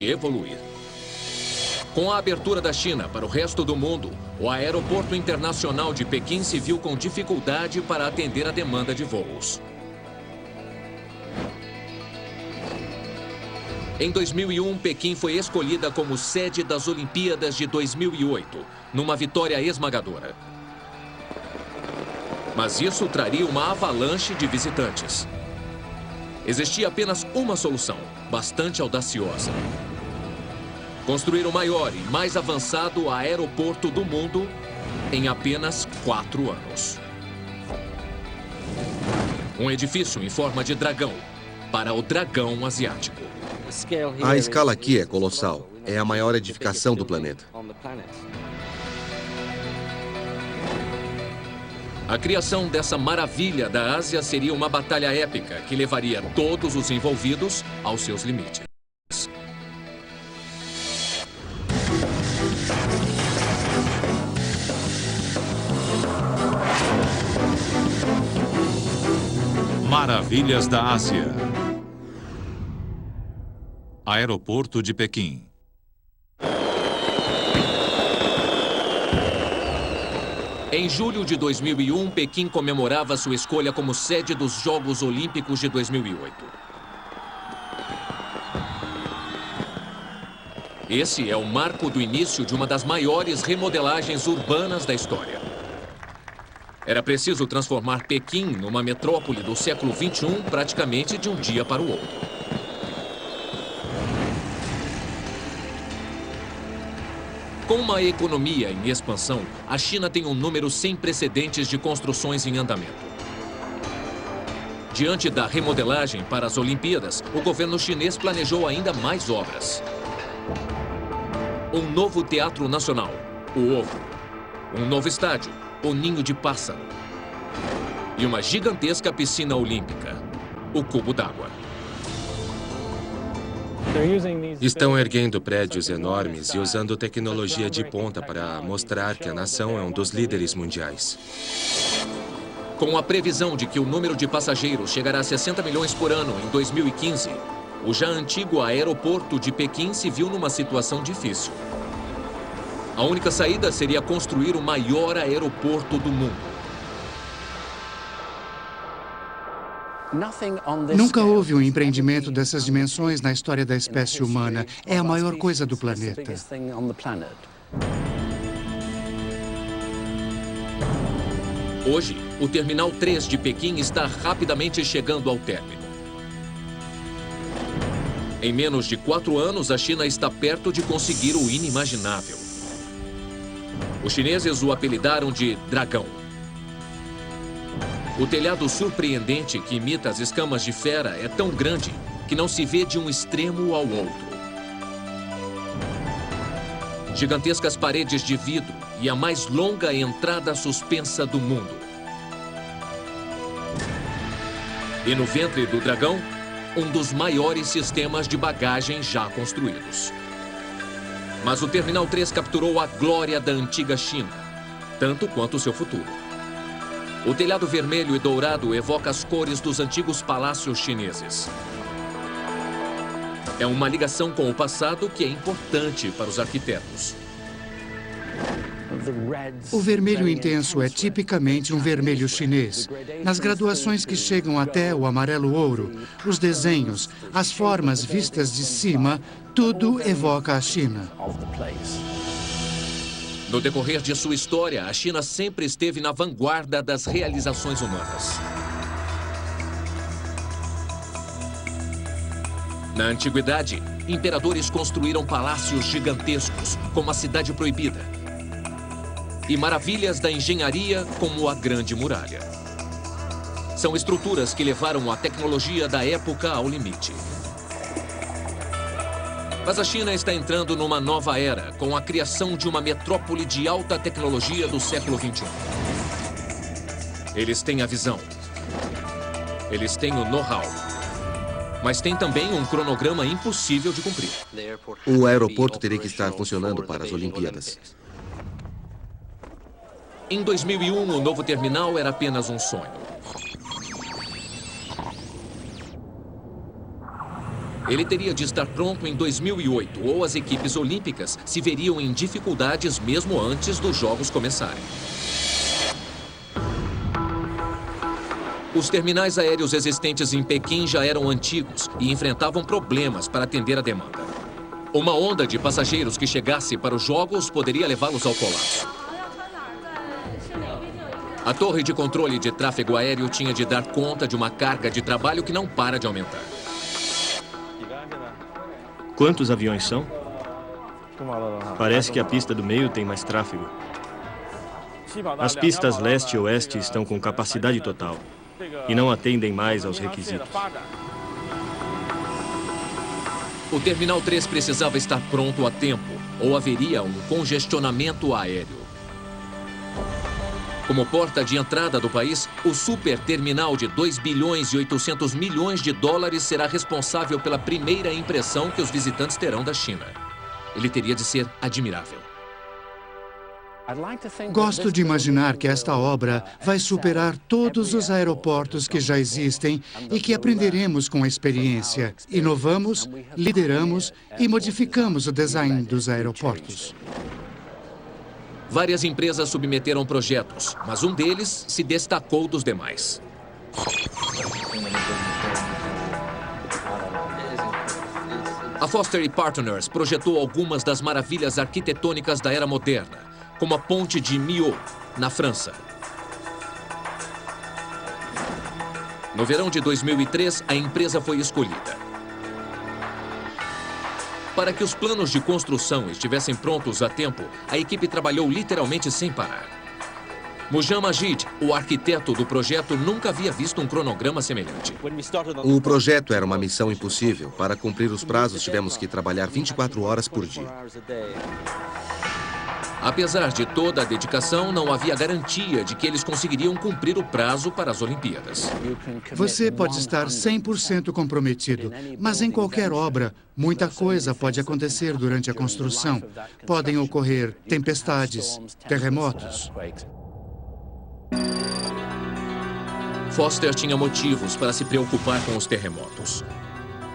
evoluir. Com a abertura da China para o resto do mundo, o Aeroporto Internacional de Pequim se viu com dificuldade para atender a demanda de voos. Em 2001, Pequim foi escolhida como sede das Olimpíadas de 2008, numa vitória esmagadora. Mas isso traria uma avalanche de visitantes. Existia apenas uma solução, bastante audaciosa: construir o maior e mais avançado aeroporto do mundo em apenas 4 anos. Um edifício em forma de dragão, para o dragão asiático. A escala aqui é colossal. É a maior edificação do planeta. A criação dessa maravilha da Ásia seria uma batalha épica que levaria todos os envolvidos aos seus limites. Maravilhas da Ásia. Aeroporto de Pequim. Em julho de 2001, Pequim comemorava sua escolha como sede dos Jogos Olímpicos de 2008. Esse é o marco do início de uma das maiores remodelagens urbanas da história. Era preciso transformar Pequim numa metrópole do século XXI praticamente de um dia para o outro. Com uma economia em expansão, a China tem um número sem precedentes de construções em andamento. Diante da remodelagem para as Olimpíadas, o governo chinês planejou ainda mais obras. Um novo Teatro Nacional, o Ovo. Um novo estádio, o Ninho de Pássaro. E uma gigantesca piscina olímpica, o Cubo d'Água. Estão erguendo prédios enormes e usando tecnologia de ponta para mostrar que a nação é um dos líderes mundiais. Com a previsão de que o número de passageiros chegará a 60 milhões por ano em 2015, o já antigo aeroporto de Pequim se viu numa situação difícil. A única saída seria construir o maior aeroporto do mundo. Nunca houve um empreendimento dessas dimensões na história da espécie humana. É a maior coisa do planeta. Hoje, o Terminal 3 de Pequim está rapidamente chegando ao término. Em menos de 4 anos, a China está perto de conseguir o inimaginável. Os chineses o apelidaram de Dragão. O telhado surpreendente que imita as escamas de fera é tão grande que não se vê de um extremo ao outro. Gigantescas paredes de vidro e a mais longa entrada suspensa do mundo. E no ventre do dragão, um dos maiores sistemas de bagagem já construídos. Mas o Terminal 3 capturou a glória da antiga China, tanto quanto o seu futuro. O telhado vermelho e dourado evoca as cores dos antigos palácios chineses. É uma ligação com o passado que é importante para os arquitetos. O vermelho intenso é tipicamente um vermelho chinês. Nas graduações que chegam até o amarelo ouro, os desenhos, as formas vistas de cima, tudo evoca a China. No decorrer de sua história, a China sempre esteve na vanguarda das realizações humanas. Na antiguidade, imperadores construíram palácios gigantescos, como a Cidade Proibida, e maravilhas da engenharia, como a Grande Muralha. São estruturas que levaram a tecnologia da época ao limite. Mas a China está entrando numa nova era, com a criação de uma metrópole de alta tecnologia do século XXI. Eles têm a visão. Eles têm o know-how. Mas tem também um cronograma impossível de cumprir. O aeroporto teria que estar funcionando para as Olimpíadas. Em 2001, o novo terminal era apenas um sonho. Ele teria de estar pronto em 2008, ou as equipes olímpicas se veriam em dificuldades mesmo antes dos Jogos começarem. Os terminais aéreos existentes em Pequim já eram antigos e enfrentavam problemas para atender a demanda. Uma onda de passageiros que chegasse para os Jogos poderia levá-los ao colapso. A torre de controle de tráfego aéreo tinha de dar conta de uma carga de trabalho que não para de aumentar. Quantos aviões são? Parece que a pista do meio tem mais tráfego. As pistas leste e oeste estão com capacidade total e não atendem mais aos requisitos. O Terminal 3 precisava estar pronto a tempo, ou haveria um congestionamento aéreo. Como porta de entrada do país, o super terminal de 2 bilhões e 800 milhões de dólares será responsável pela primeira impressão que os visitantes terão da China. Ele teria de ser admirável. Gosto de imaginar que esta obra vai superar todos os aeroportos que já existem e que aprenderemos com a experiência. Inovamos, lideramos e modificamos o design dos aeroportos. Várias empresas submeteram projetos, mas um deles se destacou dos demais. A Foster & Partners projetou algumas das maravilhas arquitetônicas da era moderna, como a ponte de Millau, na França. No verão de 2003, a empresa foi escolhida. Para que os planos de construção estivessem prontos a tempo, a equipe trabalhou literalmente sem parar. Mujam Majid, o arquiteto do projeto, nunca havia visto um cronograma semelhante. O projeto era uma missão impossível. Para cumprir os prazos, tivemos que trabalhar 24 horas por dia. Apesar de toda a dedicação, não havia garantia de que eles conseguiriam cumprir o prazo para as Olimpíadas. Você pode estar 100% comprometido, mas em qualquer obra, muita coisa pode acontecer durante a construção. Podem ocorrer tempestades, terremotos. Foster tinha motivos para se preocupar com os terremotos.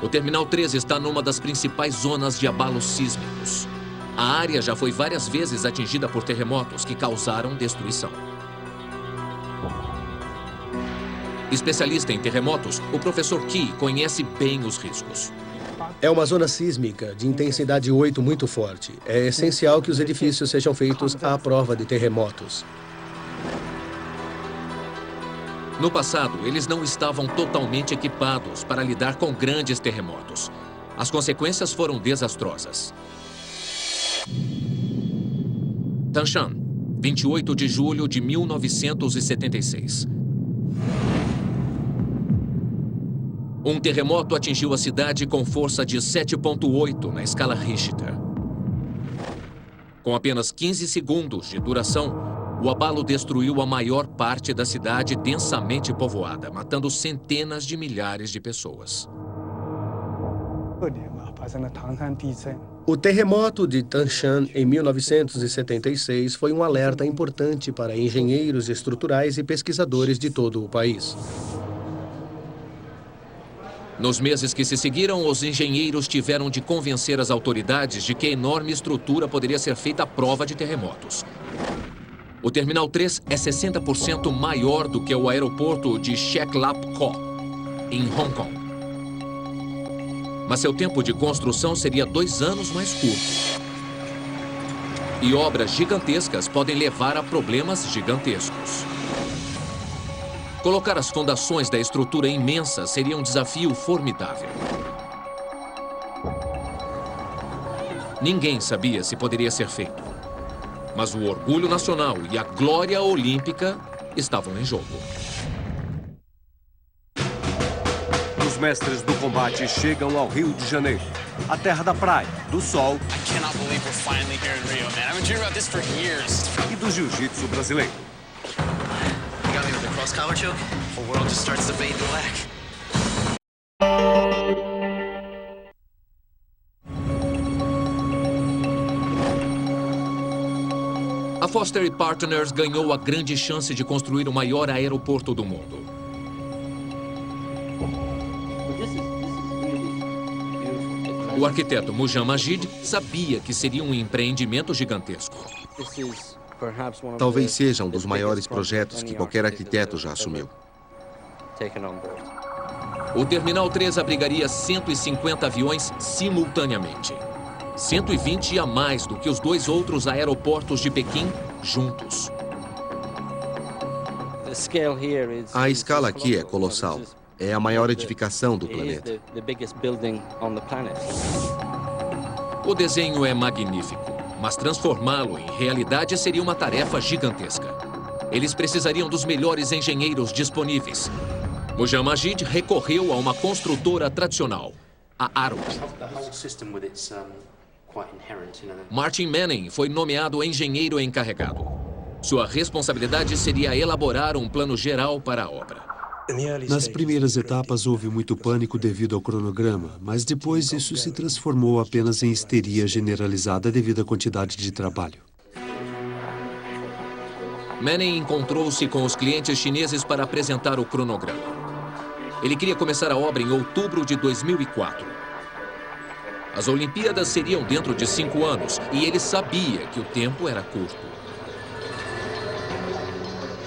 O Terminal 3 está numa das principais zonas de abalos sísmicos. A área já foi várias vezes atingida por terremotos que causaram destruição. Especialista em terremotos, o professor Key conhece bem os riscos. É uma zona sísmica de intensidade 8 muito forte. É essencial que os edifícios sejam feitos à prova de terremotos. No passado, eles não estavam totalmente equipados para lidar com grandes terremotos. As consequências foram desastrosas. Tangshan, 28 de julho de 1976. Um terremoto atingiu a cidade com força de 7,8 na escala Richter. Com apenas 15 segundos de duração, o abalo destruiu a maior parte da cidade densamente povoada, matando centenas de milhares de pessoas. O terremoto de Tangshan em 1976 foi um alerta importante para engenheiros estruturais e pesquisadores de todo o país. Nos meses que se seguiram, os engenheiros tiveram de convencer as autoridades de que a enorme estrutura poderia ser feita à prova de terremotos. O Terminal 3 é 60% maior do que o aeroporto de Shek Lap Ko, em Hong Kong. Mas seu tempo de construção seria 2 anos mais curto. E obras gigantescas podem levar a problemas gigantescos. Colocar as fundações da estrutura imensa seria um desafio formidável. Ninguém sabia se poderia ser feito. Mas o orgulho nacional e a glória olímpica estavam em jogo. Os mestres do combate chegam ao Rio de Janeiro, a terra da praia, do sol e do jiu-jitsu brasileiro. A Foster & Partners ganhou a grande chance de construir o maior aeroporto do mundo. O arquiteto Mujam Majid sabia que seria um empreendimento gigantesco. Talvez seja um dos maiores projetos que qualquer arquiteto já assumiu. O Terminal 3 abrigaria 150 aviões simultaneamente. 120 a mais do que os dois outros aeroportos de Pequim juntos. A escala aqui é colossal. É a maior edificação do planeta. O desenho é magnífico, mas transformá-lo em realidade seria uma tarefa gigantesca. Eles precisariam dos melhores engenheiros disponíveis. Mujam Majid recorreu a uma construtora tradicional, a Arup. Martin Manning foi nomeado engenheiro encarregado. Sua responsabilidade seria elaborar um plano geral para a obra. Nas primeiras etapas houve muito pânico devido ao cronograma, mas depois isso se transformou apenas em histeria generalizada devido à quantidade de trabalho. Manning encontrou-se com os clientes chineses para apresentar o cronograma. Ele queria começar a obra em outubro de 2004. As Olimpíadas seriam dentro de 5 anos e ele sabia que o tempo era curto.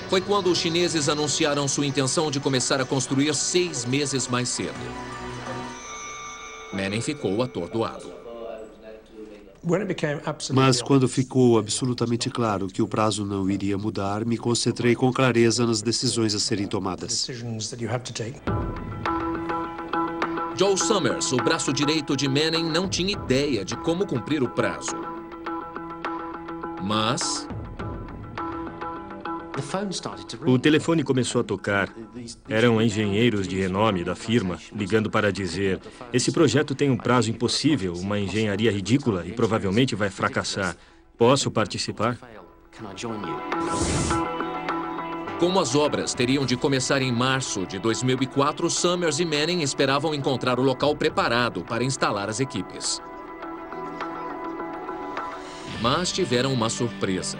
Foi quando os chineses anunciaram sua intenção de começar a construir 6 meses mais cedo. Manning ficou atordoado. Mas quando ficou absolutamente claro que o prazo não iria mudar, me concentrei com clareza nas decisões a serem tomadas. Joe Summers, o braço direito de Manning, não tinha ideia de como cumprir o prazo. Mas o telefone começou a tocar. Eram engenheiros de renome da firma, ligando para dizer: esse projeto tem um prazo impossível, uma engenharia ridícula e provavelmente vai fracassar. Posso participar? Como as obras teriam de começar em março de 2004, Summers e Manning esperavam encontrar o local preparado para instalar as equipes. Mas tiveram uma surpresa.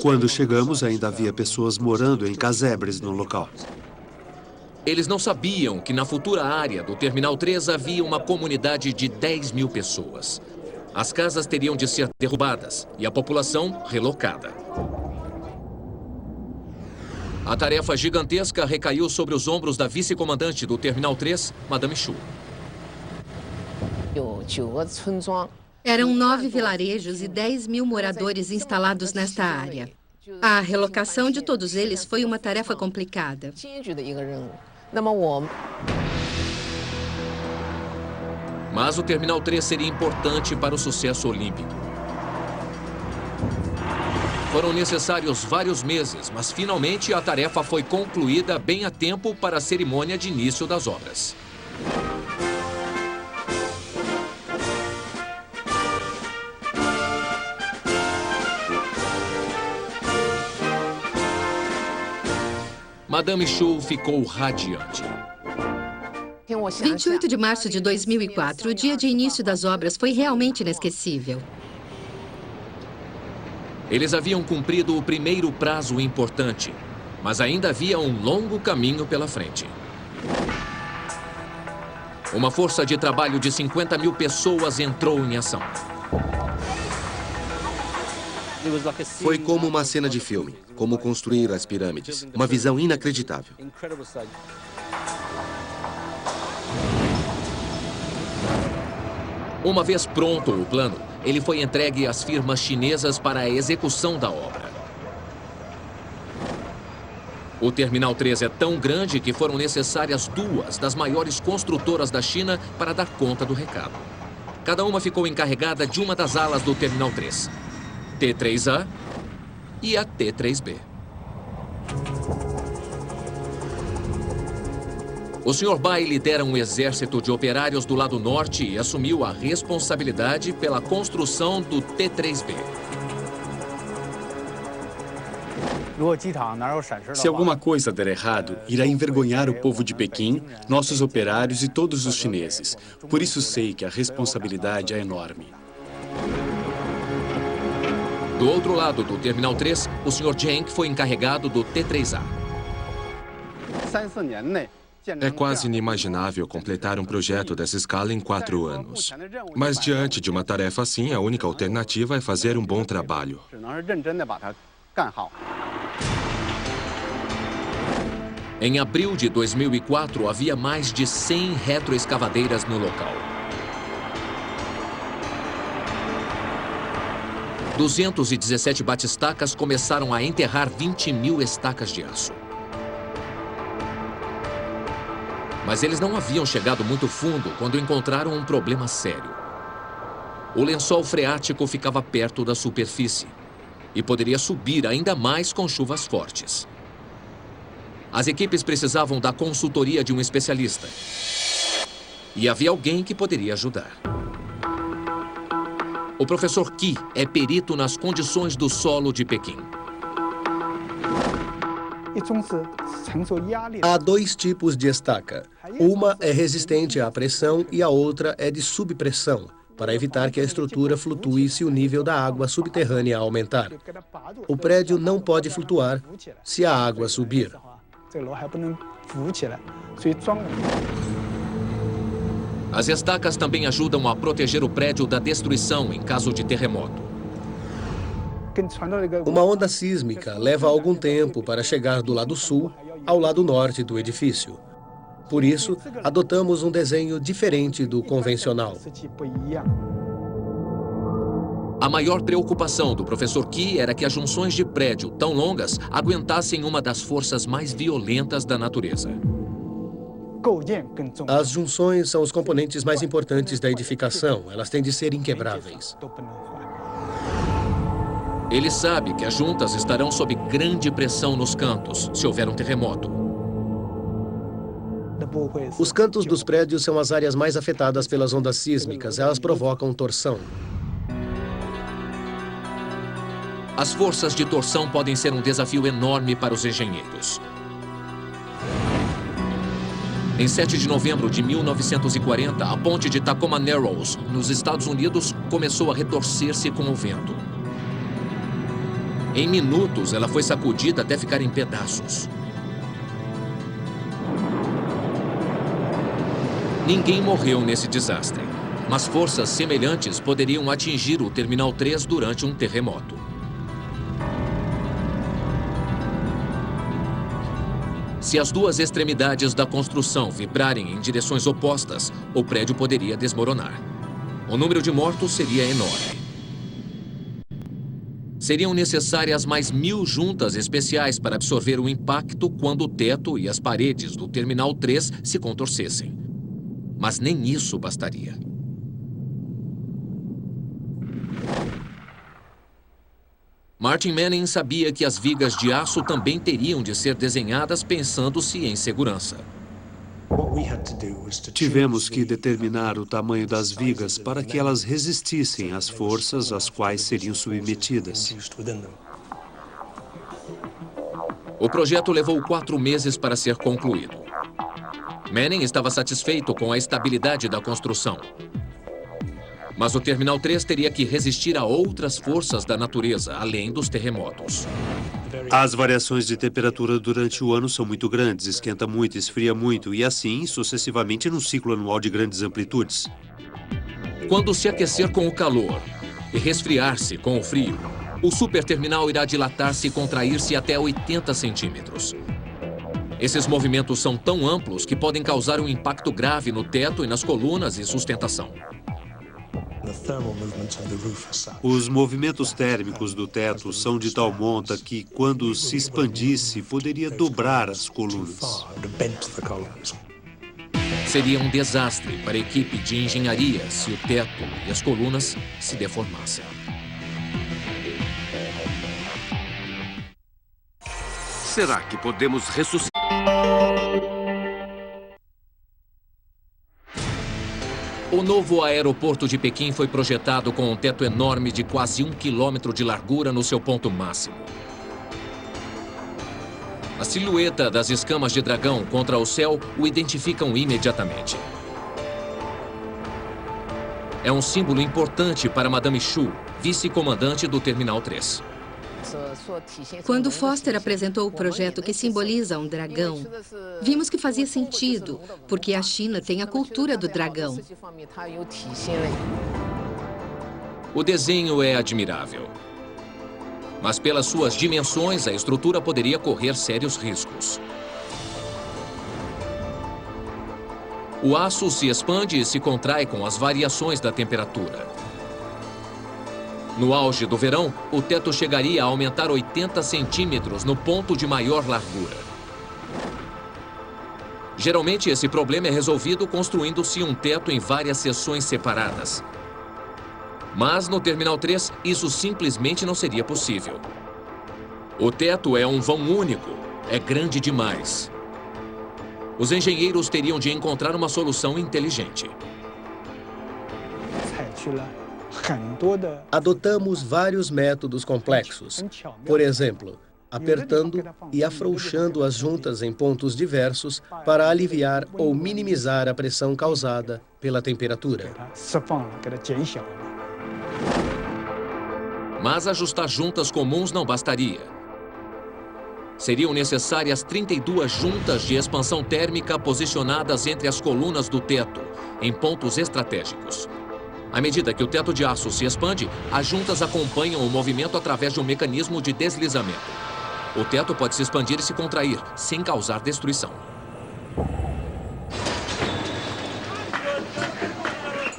Quando chegamos, ainda havia pessoas morando em casebres no local. Eles não sabiam que na futura área do Terminal 3 havia uma comunidade de 10 mil pessoas. As casas teriam de ser derrubadas e a população relocada. A tarefa gigantesca recaiu sobre os ombros da vice-comandante do Terminal 3, Madame Chu. Eram 9 vilarejos e 10 mil moradores instalados nesta área. A relocação de todos eles foi uma tarefa complicada. Mas o Terminal 3 seria importante para o sucesso olímpico. Foram necessários vários meses, mas finalmente a tarefa foi concluída bem a tempo para a cerimônia de início das obras. Madame Chu ficou radiante. 28 de março de 2004, o dia de início das obras foi realmente inesquecível. Eles haviam cumprido o primeiro prazo importante, mas ainda havia um longo caminho pela frente. Uma força de trabalho de 50 mil pessoas entrou em ação. Foi como uma cena de filme, como construir as pirâmides. Uma visão inacreditável. Uma vez pronto o plano, ele foi entregue às firmas chinesas para a execução da obra. O Terminal 3 é tão grande que foram necessárias 2 das maiores construtoras da China para dar conta do recado. Cada uma ficou encarregada de uma das alas do Terminal 3. T3A e a T3B. O Sr. Bai lidera um exército de operários do lado norte e assumiu a responsabilidade pela construção do T3B. Se alguma coisa der errado, irá envergonhar o povo de Pequim, nossos operários e todos os chineses. Por isso sei que a responsabilidade é enorme. Do outro lado do Terminal 3, o Sr. Zheng foi encarregado do T3A. É quase inimaginável completar um projeto dessa escala em 4 anos. Mas diante de uma tarefa assim, a única alternativa é fazer um bom trabalho. Em abril de 2004, havia mais de 100 retroescavadeiras no local. 217 batistacas começaram a enterrar 20 mil estacas de aço. Mas eles não haviam chegado muito fundo quando encontraram um problema sério. O lençol freático ficava perto da superfície e poderia subir ainda mais com chuvas fortes. As equipes precisavam da consultoria de um especialista. E havia alguém que poderia ajudar. O professor Qi é perito nas condições do solo de Pequim. Há 2 tipos de estaca. Uma é resistente à pressão e a outra é de subpressão, para evitar que a estrutura flutue se o nível da água subterrânea aumentar. O prédio não pode flutuar se a água subir. As estacas também ajudam a proteger o prédio da destruição em caso de terremoto. Uma onda sísmica leva algum tempo para chegar do lado sul ao lado norte do edifício. Por isso, adotamos um desenho diferente do convencional. A maior preocupação do professor Qi era que as junções de prédio tão longas aguentassem uma das forças mais violentas da natureza. As junções são os componentes mais importantes da edificação. Elas têm de ser inquebráveis. Ele sabe que as juntas estarão sob grande pressão nos cantos, se houver um terremoto. Os cantos dos prédios são as áreas mais afetadas pelas ondas sísmicas. Elas provocam torção. As forças de torção podem ser um desafio enorme para os engenheiros. Em 7 de novembro de 1940, a ponte de Tacoma Narrows, nos Estados Unidos, começou a retorcer-se com o vento. Em minutos, ela foi sacudida até ficar em pedaços. Ninguém morreu nesse desastre, mas forças semelhantes poderiam atingir o Terminal 3 durante um terremoto. Se as duas extremidades da construção vibrarem em direções opostas, o prédio poderia desmoronar. O número de mortos seria enorme. Seriam necessárias mais 1000 juntas especiais para absorver o impacto quando o teto e as paredes do Terminal 3 se contorcessem. Mas nem isso bastaria. Martin Manning sabia que as vigas de aço também teriam de ser desenhadas pensando-se em segurança. Tivemos que determinar o tamanho das vigas para que elas resistissem às forças às quais seriam submetidas. O projeto levou 4 meses para ser concluído. Manning estava satisfeito com a estabilidade da construção. Mas o Terminal 3 teria que resistir a outras forças da natureza, além dos terremotos. As variações de temperatura durante o ano são muito grandes, esquenta muito, esfria muito, e assim sucessivamente num ciclo anual de grandes amplitudes. Quando se aquecer com o calor e resfriar-se com o frio, o superterminal irá dilatar-se e contrair-se até 80 centímetros. Esses movimentos são tão amplos que podem causar um impacto grave no teto e nas colunas e sustentação. Os movimentos térmicos do teto são de tal monta que, quando se expandisse, poderia dobrar as colunas. Seria um desastre para a equipe de engenharia se o teto e as colunas se deformassem. Será que podemos ressuscitar? O novo aeroporto de Pequim foi projetado com um teto enorme de quase 1 quilômetro de largura no seu ponto máximo. A silhueta das escamas de dragão contra o céu o identificam imediatamente. É um símbolo importante para Madame Xu, vice-comandante do Terminal 3. Quando Foster apresentou o projeto que simboliza um dragão, vimos que fazia sentido, porque a China tem a cultura do dragão. O desenho é admirável. Mas pelas suas dimensões, a estrutura poderia correr sérios riscos. O aço se expande e se contrai com as variações da temperatura. No auge do verão, o teto chegaria a aumentar 80 centímetros no ponto de maior largura. Geralmente, esse problema é resolvido construindo-se um teto em várias seções separadas. Mas no Terminal 3, isso simplesmente não seria possível. O teto é um vão único, é grande demais. Os engenheiros teriam de encontrar uma solução inteligente. Adotamos vários métodos complexos. Por exemplo, apertando e afrouxando as juntas em pontos diversos para aliviar ou minimizar a pressão causada pela temperatura. Mas ajustar juntas comuns não bastaria. Seriam necessárias 32 juntas de expansão térmica posicionadas entre as colunas do teto, em pontos estratégicos. À medida que o teto de aço se expande, as juntas acompanham o movimento através de um mecanismo de deslizamento. O teto pode se expandir e se contrair, sem causar destruição.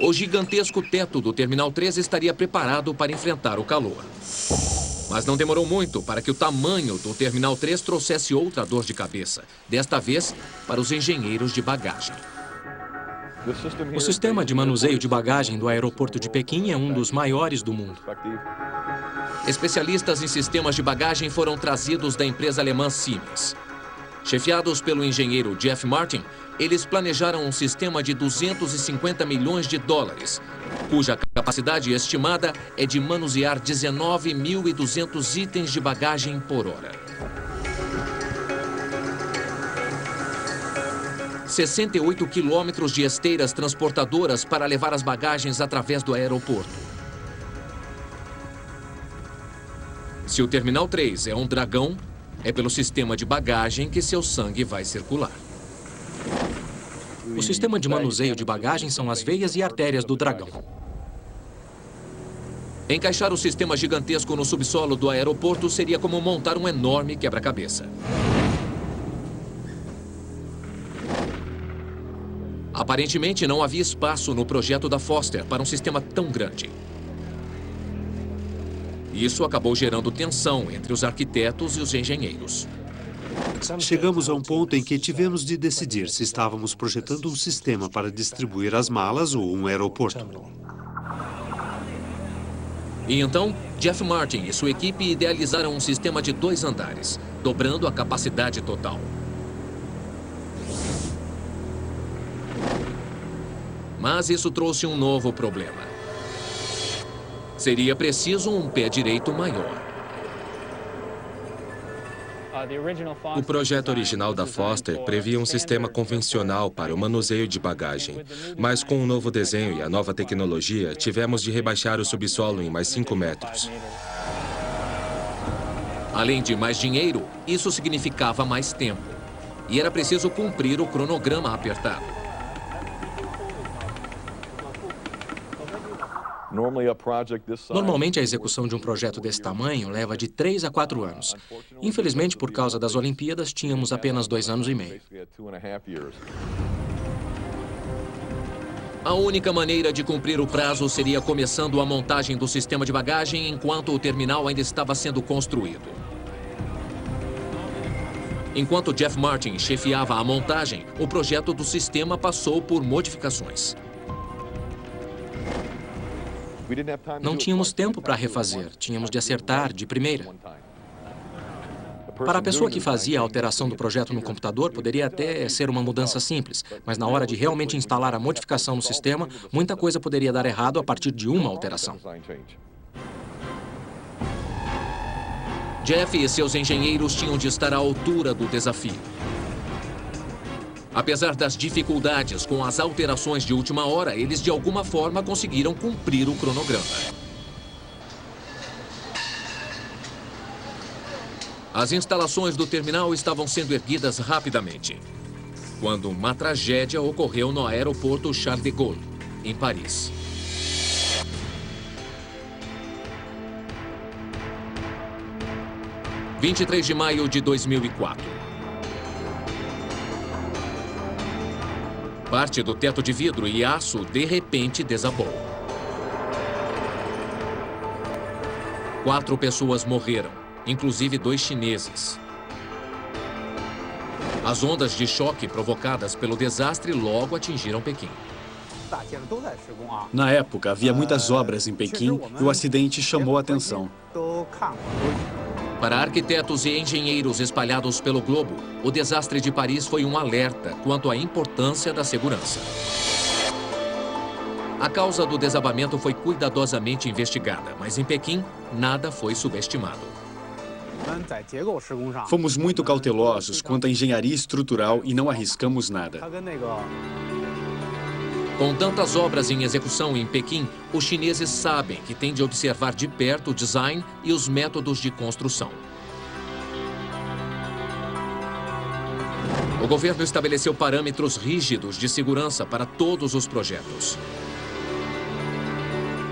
O gigantesco teto do Terminal 3 estaria preparado para enfrentar o calor. Mas não demorou muito para que o tamanho do Terminal 3 trouxesse outra dor de cabeça, desta vez para os engenheiros de bagagem. O sistema de manuseio de bagagem do aeroporto de Pequim é um dos maiores do mundo. Especialistas em sistemas de bagagem foram trazidos da empresa alemã Siemens. Chefiados pelo engenheiro Jeff Martin, eles planejaram um sistema de 250 milhões de dólares, cuja capacidade estimada é de manusear 19.200 itens de bagagem por hora. 68 quilômetros de esteiras transportadoras para levar as bagagens através do aeroporto. Se o Terminal 3 é um dragão, é pelo sistema de bagagem que seu sangue vai circular. O sistema de manuseio de bagagem são as veias e artérias do dragão. Encaixar o sistema gigantesco no subsolo do aeroporto seria como montar um enorme quebra-cabeça. Aparentemente, não havia espaço no projeto da Foster para um sistema tão grande. Isso acabou gerando tensão entre os arquitetos e os engenheiros. Chegamos a um ponto em que tivemos de decidir se estávamos projetando um sistema para distribuir as malas ou um aeroporto. E então, Jeff Martin e sua equipe idealizaram um sistema de 2 andares, dobrando a capacidade total. Mas isso trouxe um novo problema. Seria preciso um pé direito maior. O projeto original da Foster previa um sistema convencional para o manuseio de bagagem, mas com o novo desenho e a nova tecnologia, tivemos de rebaixar o subsolo em mais 5 metros. Além de mais dinheiro, isso significava mais tempo. E era preciso cumprir o cronograma apertado. Normalmente, a execução de um projeto desse tamanho leva de 3 a 4 anos. Infelizmente, por causa das Olimpíadas, tínhamos apenas 2 anos e meio. A única maneira de cumprir o prazo seria começando a montagem do sistema de bagagem enquanto o terminal ainda estava sendo construído. Enquanto Jeff Martin chefiava a montagem, o projeto do sistema passou por modificações. Não tínhamos tempo para refazer, tínhamos de acertar de primeira. Para a pessoa que fazia a alteração do projeto no computador, poderia até ser uma mudança simples, mas na hora de realmente instalar a modificação no sistema, muita coisa poderia dar errado a partir de uma alteração. Jeff e seus engenheiros tinham de estar à altura do desafio. Apesar das dificuldades com as alterações de última hora, eles de alguma forma conseguiram cumprir o cronograma. As instalações do terminal estavam sendo erguidas rapidamente, quando uma tragédia ocorreu no aeroporto Charles de Gaulle, em Paris. – 23 de maio de 2004. Parte do teto de vidro e aço de repente desabou. 4 pessoas morreram, inclusive 2 chineses. As ondas de choque provocadas pelo desastre logo atingiram Pequim. Na época, havia muitas obras em Pequim e o acidente chamou a atenção. Para arquitetos e engenheiros espalhados pelo globo, o desastre de Paris foi um alerta quanto à importância da segurança. A causa do desabamento foi cuidadosamente investigada, mas em Pequim, nada foi subestimado. Fomos muito cautelosos quanto à engenharia estrutural e não arriscamos nada. Com tantas obras em execução em Pequim, os chineses sabem que têm de observar de perto o design e os métodos de construção. O governo estabeleceu parâmetros rígidos de segurança para todos os projetos.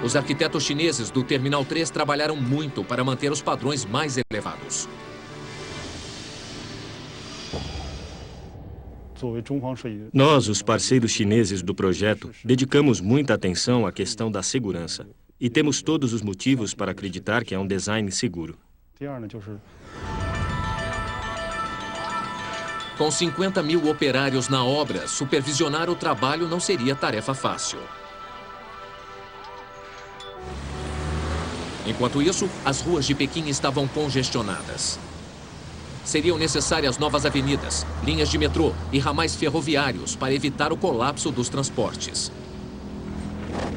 Os arquitetos chineses do Terminal 3 trabalharam muito para manter os padrões mais elevados. Nós, os parceiros chineses do projeto, dedicamos muita atenção à questão da segurança e temos todos os motivos para acreditar que é um design seguro. Com 50 mil operários na obra, supervisionar o trabalho não seria tarefa fácil. Enquanto isso, as ruas de Pequim estavam congestionadas. Seriam necessárias novas avenidas, linhas de metrô e ramais ferroviários para evitar o colapso dos transportes.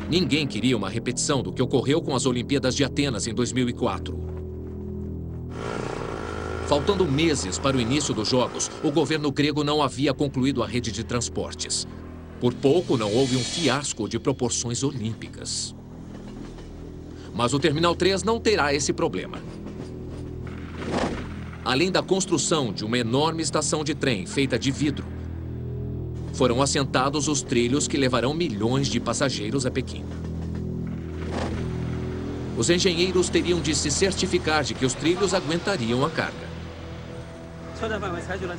Ninguém queria uma repetição do que ocorreu com as Olimpíadas de Atenas em 2004. Faltando meses para o início dos Jogos, o governo grego não havia concluído a rede de transportes. Por pouco não houve um fiasco de proporções olímpicas. Mas o Terminal 3 não terá esse problema. Além da construção de uma enorme estação de trem feita de vidro, foram assentados os trilhos que levarão milhões de passageiros a Pequim. Os engenheiros teriam de se certificar de que os trilhos aguentariam a carga.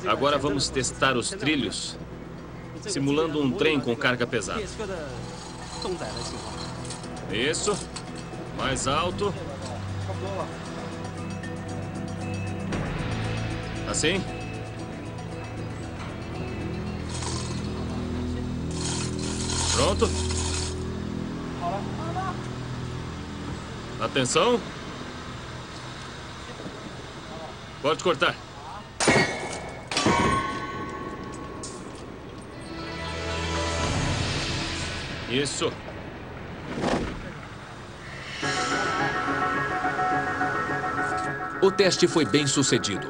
Agora vamos testar os trilhos, simulando um trem com carga pesada. Isso. Mais alto. Assim. Pronto. Atenção. Pode cortar. Isso. O teste foi bem sucedido,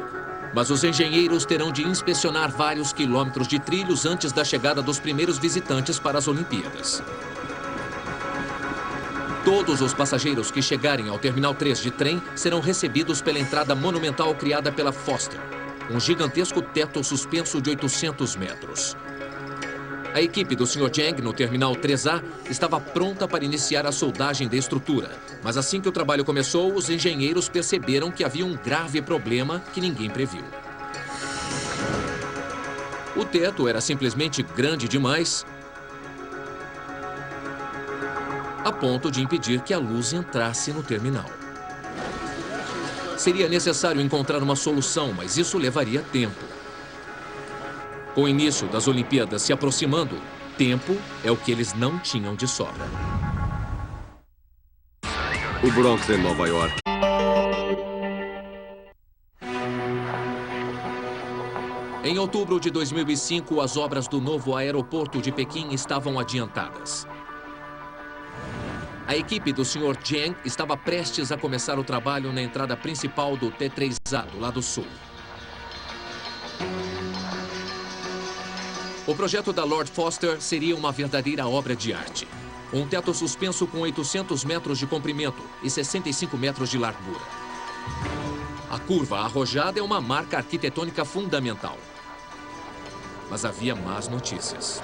mas os engenheiros terão de inspecionar vários quilômetros de trilhos antes da chegada dos primeiros visitantes para as Olimpíadas. Todos os passageiros que chegarem ao Terminal 3 de trem serão recebidos pela entrada monumental criada pela Foster, um gigantesco teto suspenso de 800 metros. A equipe do Sr. Zhang no Terminal 3A estava pronta para iniciar a soldagem da estrutura, mas assim que o trabalho começou, os engenheiros perceberam que havia um grave problema que ninguém previu. O teto era simplesmente grande demais, a ponto de impedir que a luz entrasse no terminal. Seria necessário encontrar uma solução, mas isso levaria tempo. Com o início das Olimpíadas se aproximando, tempo é o que eles não tinham de sobra. O Bronx em Nova York. Em outubro de 2005, as obras do novo aeroporto de Pequim estavam adiantadas. A equipe do Sr. Zhang estava prestes a começar o trabalho na entrada principal do T3A, do lado sul. O projeto da Lord Foster seria uma verdadeira obra de arte. Um teto suspenso com 800 metros de comprimento e 65 metros de largura. A curva arrojada é uma marca arquitetônica fundamental. Mas havia más notícias.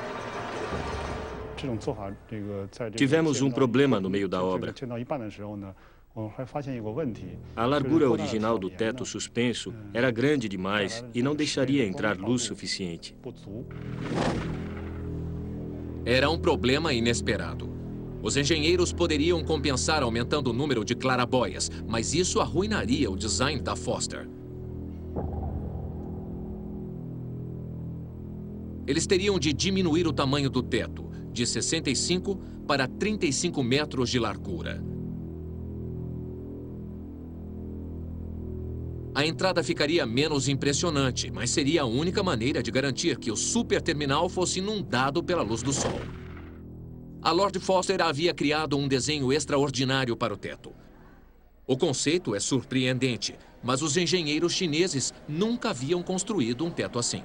Tivemos um problema no meio da obra. A largura original do teto suspenso era grande demais e não deixaria entrar luz suficiente. Era um problema inesperado. Os engenheiros poderiam compensar aumentando o número de clarabóias, mas isso arruinaria o design da Foster. Eles teriam de diminuir o tamanho do teto, de 65 para 35 metros de largura. A entrada ficaria menos impressionante, mas seria a única maneira de garantir que o superterminal fosse inundado pela luz do sol. A Lord Foster havia criado um desenho extraordinário para o teto. O conceito é surpreendente, mas os engenheiros chineses nunca haviam construído um teto assim.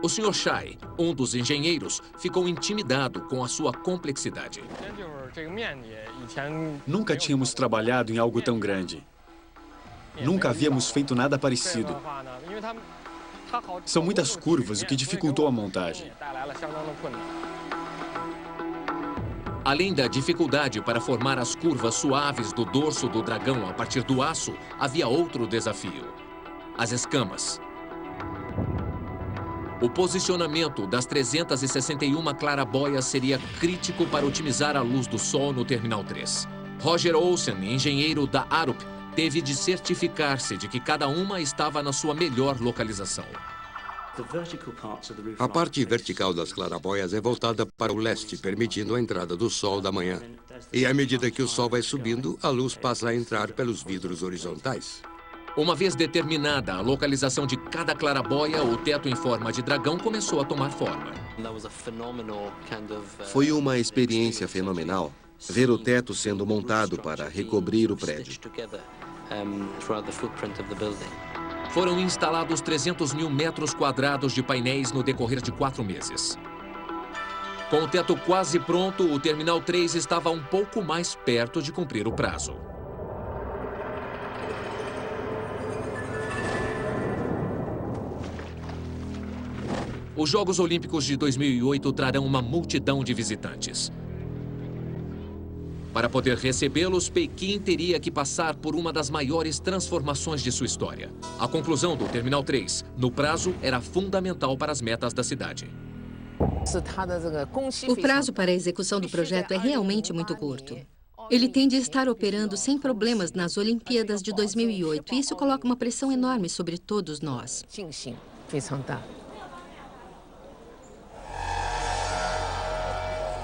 O Sr. Shai, um dos engenheiros, ficou intimidado com a sua complexidade. Nunca tínhamos trabalhado em algo tão grande. Nunca havíamos feito nada parecido. São muitas curvas, o que dificultou a montagem. Além da dificuldade para formar as curvas suaves do dorso do dragão a partir do aço, havia outro desafio: as escamas. O posicionamento das 361 clarabóias seria crítico para otimizar a luz do sol no Terminal 3. Roger Olsen, engenheiro da Arup, teve de certificar-se de que cada uma estava na sua melhor localização. A parte vertical das clarabóias é voltada para o leste, permitindo a entrada do sol da manhã. E à medida que o sol vai subindo, a luz passa a entrar pelos vidros horizontais. Uma vez determinada a localização de cada clarabóia, o teto em forma de dragão começou a tomar forma. Foi uma experiência fenomenal ver o teto sendo montado para recobrir o prédio. Foram instalados 300 mil metros quadrados de painéis no decorrer de 4 meses. Com o teto quase pronto, o Terminal 3 estava um pouco mais perto de cumprir o prazo. Os Jogos Olímpicos de 2008 trarão uma multidão de visitantes. Para poder recebê-los, Pequim teria que passar por uma das maiores transformações de sua história. A conclusão do Terminal 3, no prazo, era fundamental para as metas da cidade. O prazo para a execução do projeto é realmente muito curto. Ele tem de estar operando sem problemas nas Olimpíadas de 2008, e isso coloca uma pressão enorme sobre todos nós.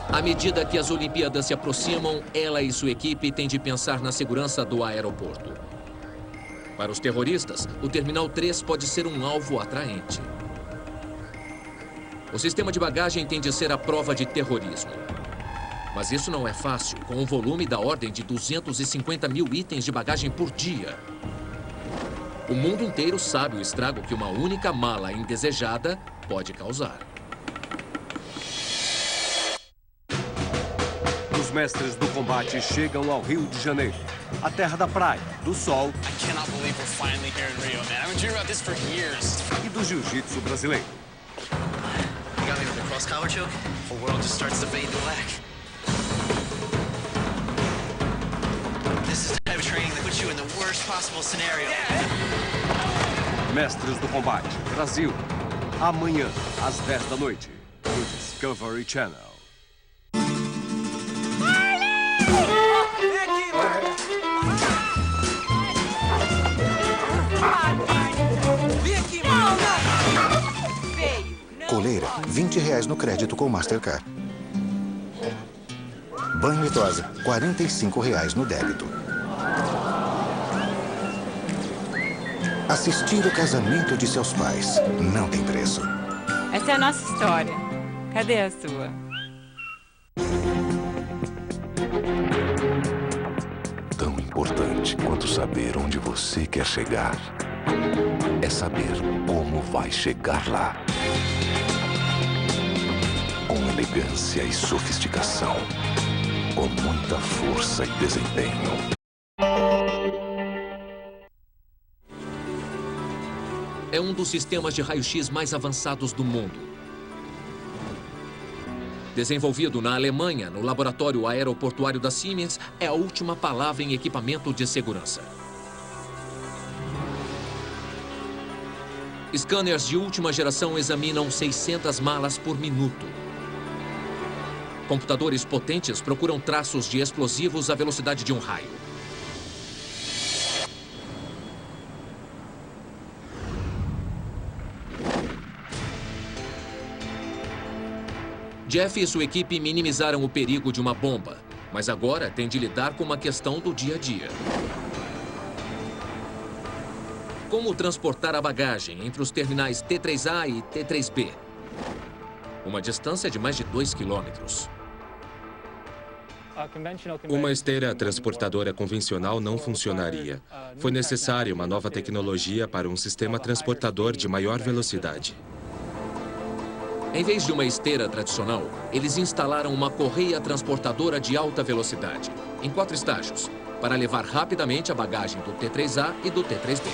À medida que as Olimpíadas se aproximam, ela e sua equipe têm de pensar na segurança do aeroporto. Para os terroristas, o Terminal 3 pode ser um alvo atraente. O sistema de bagagem tem de ser a prova de terrorismo. Mas isso não é fácil, com um volume da ordem de 250 mil itens de bagagem por dia. O mundo inteiro sabe o estrago que uma única mala indesejada pode causar. Os mestres do combate chegam ao Rio de Janeiro, a terra da praia, do sol e do jiu-jitsu brasileiro. Mestres do Combate, Brasil, amanhã, às 10 da noite, no Discovery Channel. Coleira, R$20 no crédito com Mastercard. Banho e tosa, R$45 no débito. Assistir o casamento de seus pais não tem preço. Essa é a nossa história. Cadê a sua? Tão importante quanto saber onde você quer chegar é saber como vai chegar lá. Com elegância e sofisticação. com muita força e desempenho. É um dos sistemas de raio-x mais avançados do mundo. Desenvolvido na Alemanha, no laboratório aeroportuário da Siemens, é a última palavra em equipamento de segurança. Scanners de última geração examinam 600 malas por minuto. Computadores potentes procuram traços de explosivos à velocidade de um raio. Jeff e sua equipe minimizaram o perigo de uma bomba, mas agora tem de lidar com uma questão do dia a dia. Como transportar a bagagem entre os terminais T3A e T3B? Uma distância de mais de 2 quilômetros. Uma esteira transportadora convencional não funcionaria. Foi necessária uma nova tecnologia para um sistema transportador de maior velocidade. Em vez de uma esteira tradicional, eles instalaram uma correia transportadora de alta velocidade, em 4 estágios, para levar rapidamente a bagagem do T3A e do T3B.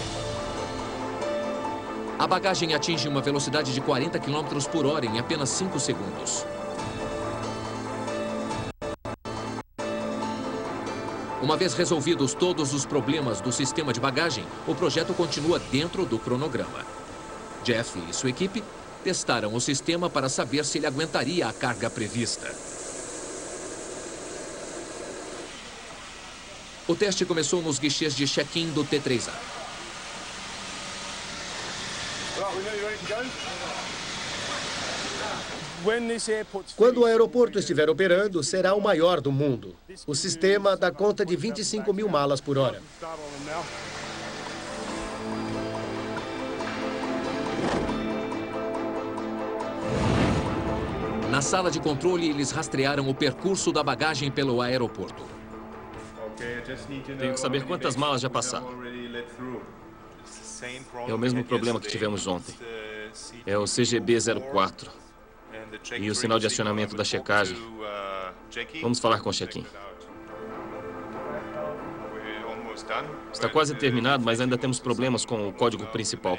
A bagagem atinge uma velocidade de 40 km por hora em apenas 5 segundos. Uma vez resolvidos todos os problemas do sistema de bagagem, o projeto continua dentro do cronograma. Jeff e sua equipe testaram o sistema para saber se ele aguentaria a carga prevista. O teste começou nos guichês de check-in do T3A. Quando o aeroporto estiver operando, será o maior do mundo. O sistema dá conta de 25 mil malas por hora. Na sala de controle, eles rastrearam o percurso da bagagem pelo aeroporto. Tenho que saber quantas malas já passaram. É o mesmo problema que tivemos ontem. É o CGB-04. E o sinal de acionamento da checagem. Vamos falar com o check-in. Está quase terminado, mas ainda temos problemas com o código principal.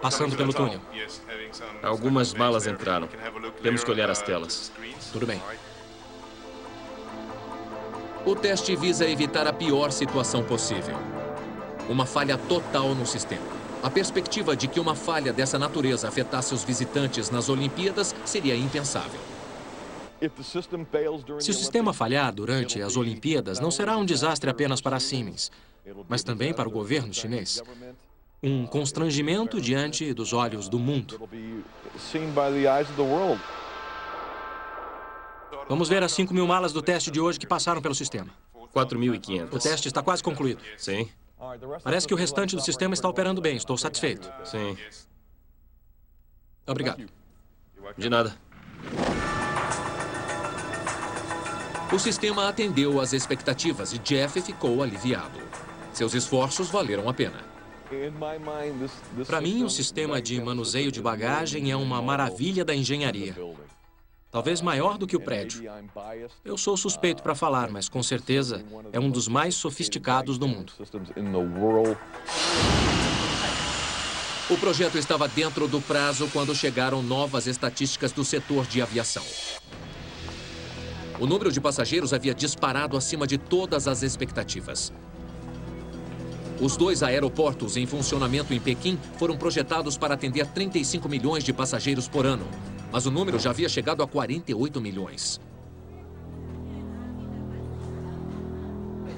Passando pelo túnel. Algumas malas entraram. Temos que olhar as telas. Tudo bem. O teste visa evitar a pior situação possível. Uma falha total no sistema. A perspectiva de que uma falha dessa natureza afetasse os visitantes nas Olimpíadas seria impensável. Se o sistema falhar durante as Olimpíadas, não será um desastre apenas para a Siemens, mas também para o governo chinês. Um constrangimento diante dos olhos do mundo. Vamos ver as 5 mil malas do teste de hoje que passaram pelo sistema. 4.500. O teste está quase concluído. Sim. Parece que o restante do sistema está operando bem. Estou satisfeito. Sim. Obrigado. De nada. O sistema atendeu às expectativas e Jeff ficou aliviado. Seus esforços valeram a pena. Para mim, o sistema de manuseio de bagagem é uma maravilha da engenharia. Talvez maior do que o prédio. Eu sou suspeito para falar, mas com certeza é um dos mais sofisticados do mundo. O projeto estava dentro do prazo quando chegaram novas estatísticas do setor de aviação. O número de passageiros havia disparado acima de todas as expectativas. Os 2 aeroportos em funcionamento em Pequim foram projetados para atender 35 milhões de passageiros por ano, mas o número já havia chegado a 48 milhões.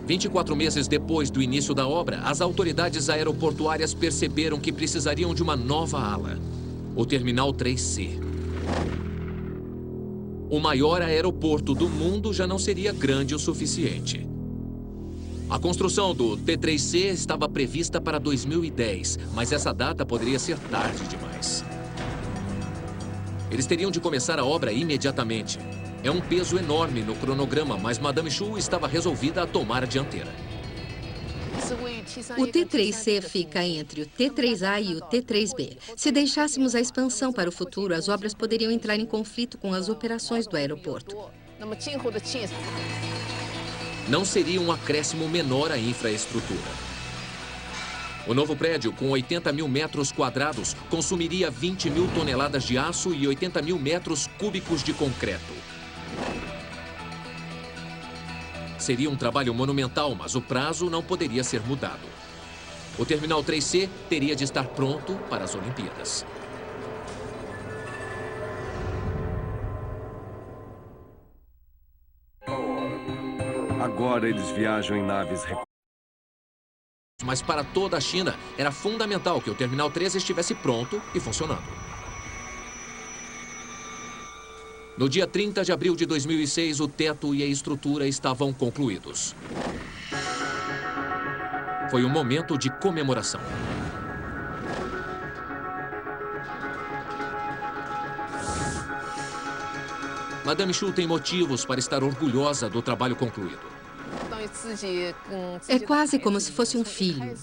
24 meses depois do início da obra, as autoridades aeroportuárias perceberam que precisariam de uma nova ala, o Terminal 3C. O maior aeroporto do mundo já não seria grande o suficiente. A construção do T3C estava prevista para 2010, mas essa data poderia ser tarde demais. Eles teriam de começar a obra imediatamente. É um peso enorme no cronograma, mas Madame Chu estava resolvida a tomar a dianteira. O T3C fica entre o T3A e o T3B. Se deixássemos a expansão para o futuro, as obras poderiam entrar em conflito com as operações do aeroporto. Não seria um acréscimo menor à infraestrutura. O novo prédio, com 80 mil metros quadrados, consumiria 20 mil toneladas de aço e 80 mil metros cúbicos de concreto. Seria um trabalho monumental, mas o prazo não poderia ser mudado. O Terminal 3C teria de estar pronto para as Olimpíadas. Agora eles viajam em naves. Mas para toda a China, era fundamental que o Terminal 3 estivesse pronto e funcionando. No dia 30 de abril de 2006, o teto e a estrutura estavam concluídos. Foi um momento de comemoração. Madame Xu tem motivos para estar orgulhosa do trabalho concluído. É quase como se fosse um filho.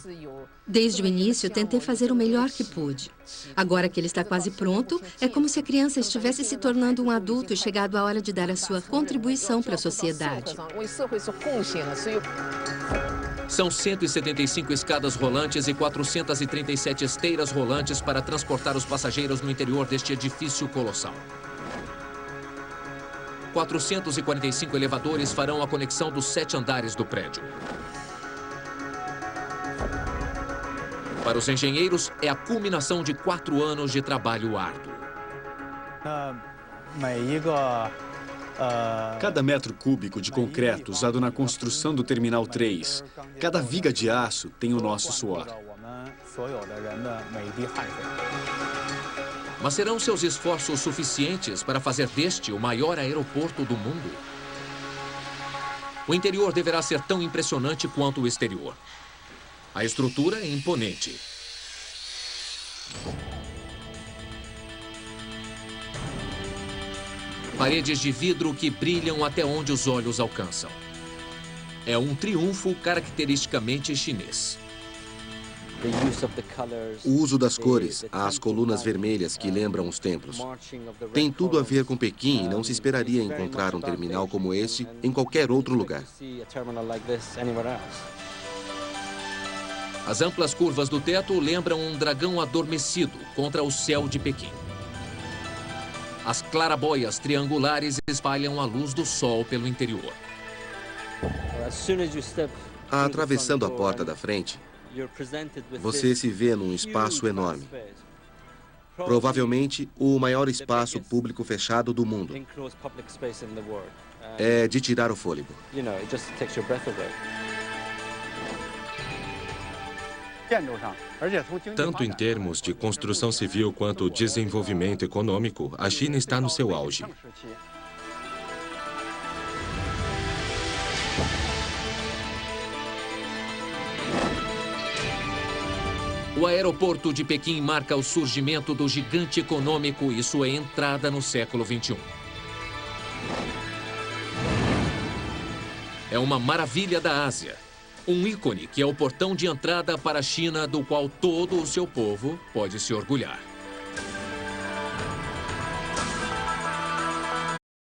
Desde o início, tentei fazer o melhor que pude. Agora que ele está quase pronto, é como se a criança estivesse se tornando um adulto e chegado a hora de dar a sua contribuição para a sociedade. São 175 escadas rolantes e 437 esteiras rolantes para transportar os passageiros no interior deste edifício colossal. 445 elevadores farão a conexão dos 7 andares do prédio. Para os engenheiros, é a culminação de 4 anos de trabalho árduo. Cada metro cúbico de concreto usado na construção do Terminal 3, cada viga de aço tem o nosso suor. Mas serão seus esforços suficientes para fazer deste o maior aeroporto do mundo? O interior deverá ser tão impressionante quanto o exterior. A estrutura é imponente. Paredes de vidro que brilham até onde os olhos alcançam. É um triunfo caracteristicamente chinês. O uso das cores, as colunas vermelhas que lembram os templos. Tem tudo a ver com Pequim e não se esperaria encontrar um terminal como este em qualquer outro lugar. As amplas curvas do teto lembram um dragão adormecido contra o céu de Pequim. As clarabóias triangulares espalham a luz do sol pelo interior. Atravessando a porta da frente, você se vê num espaço enorme. Provavelmente o maior espaço público fechado do mundo. É de tirar o fôlego. Tanto em termos de construção civil quanto desenvolvimento econômico, a China está no seu auge. O aeroporto de Pequim marca o surgimento do gigante econômico e sua entrada no século XXI. É uma maravilha da Ásia. Um ícone que é o portão de entrada para a China, do qual todo o seu povo pode se orgulhar.